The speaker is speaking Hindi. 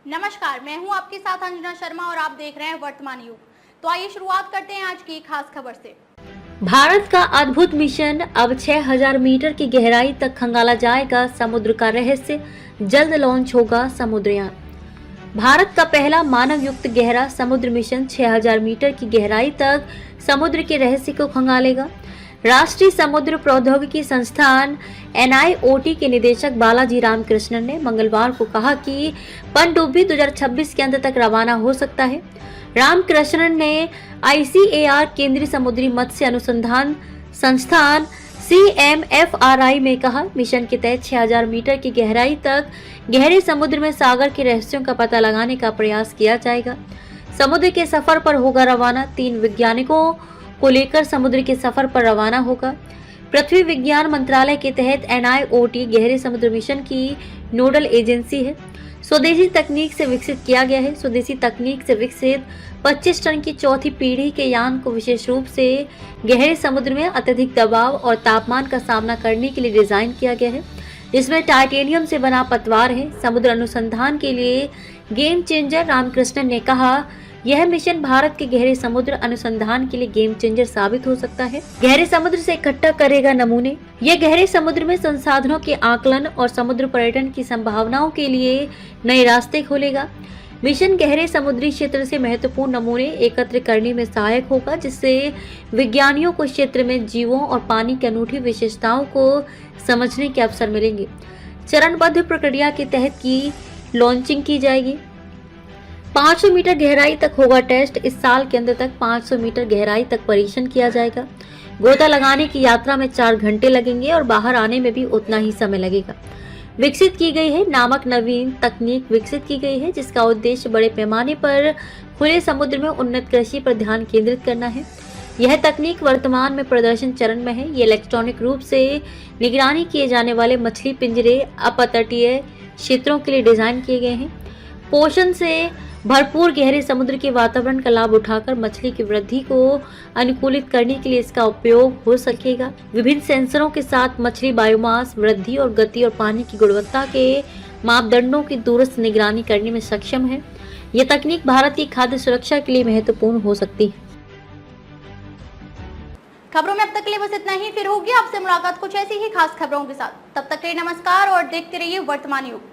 नमस्कार, मैं हूं आपके साथ अंजना शर्मा और आप देख रहे हैं वर्तमान युग। तो आइए शुरुआत करते हैं आज की खास खबर से। भारत का अद्भुत मिशन, अब 6000 मीटर की गहराई तक खंगाला जाएगा समुद्र का रहस्य, जल्द लॉन्च होगा समुद्रयान। भारत का पहला मानव युक्त गहरा समुद्र मिशन 6000 मीटर की गहराई तक समुद्र के रहस्य को खंगालेगा। राष्ट्रीय समुद्र प्रौद्योगिकी संस्थान NIOT के निदेशक बालाजी रामकृष्णन ने मंगलवार को कहा कि पनडुब्बी 2026 के अंत तक रवाना हो सकता है। रामकृष्णन ने ICAR केंद्रीय समुद्री मत्स्य अनुसंधान संस्थान CMFRI में कहा, मिशन के तहत 6000 मीटर की गहराई तक गहरे समुद्र में सागर के रहस्यों का पता लगाने का प्रयास किया जाएगा। समुद्र के सफर पर होगा रवाना। 3 वैज्ञानिकों को लेकर समुद्र के सफर पर रवाना होगा। पृथ्वी विज्ञान मंत्रालय के तहत NIOT गहरे समुद्र मिशन की नोडल एजेंसी है। स्वदेशी तकनीक से विकसित किया गया है। स्वदेशी तकनीक से विकसित 25 टन की चौथी पीढ़ी के यान को विशेष रूप से गहरे समुद्र में अत्यधिक दबाव और तापमान का सामना करने के लिए डिजाइन किया गया है, जिसमें टाइटेनियम से बना पतवार है। समुद्र अनुसंधान के लिए गेम चेंजर। रामकृष्णन ने कहा, यह मिशन भारत के गहरे समुद्र अनुसंधान के लिए गेम चेंजर साबित हो सकता है। गहरे समुद्र से इकट्ठा करेगा नमूने। यह गहरे समुद्र में संसाधनों के आकलन और समुद्र पर्यटन की संभावनाओं के लिए नए रास्ते खोलेगा। मिशन गहरे समुद्री क्षेत्र से महत्वपूर्ण नमूने एकत्र करने में सहायक होगा, जिससे विज्ञानियों को क्षेत्र में जीवों और पानी की अनूठी विशेषताओं को समझने के अवसर मिलेंगे। चरणबद्ध प्रक्रिया के तहत की लॉन्चिंग की जाएगी। 500 मीटर गहराई तक होगा टेस्ट। इस साल के अंत तक 500 मीटर गहराई तक परीक्षण किया जाएगा। गोता लगाने की यात्रा में 4 घंटे लगेंगे और बाहर आने में भी उतना ही समय लगेगा। विकसित की गई है नामक नवीन तकनीक विकसित की गई है, जिसका उद्देश्य बड़े पैमाने पर खुले समुद्र में उन्नत कृषि पर ध्यान केंद्रित करना है। यह तकनीक वर्तमान में प्रदर्शन चरण में है। ये इलेक्ट्रॉनिक रूप से निगरानी किए जाने वाले मछली पिंजरे अपतटीय क्षेत्रों के लिए डिजाइन किए गए हैं। पोषण से भरपूर गहरे समुद्र के वातावरण का लाभ उठाकर मछली की वृद्धि को अनुकूलित करने के लिए इसका उपयोग हो सकेगा। विभिन्न सेंसरों के साथ मछली बायोमास वृद्धि और गति और पानी की गुणवत्ता के मापदंडों की दूरस्थ निगरानी करने में सक्षम है। यह तकनीक भारत की खाद्य सुरक्षा के लिए महत्वपूर्ण हो सकती है। खबरों में अब तक के लिए बस इतना ही। फिर होगी आपसे मुलाकात कुछ ऐसी ही खास खबरों के साथ। तब तक के लिए नमस्कार और देखते रहिए वर्तमान युग।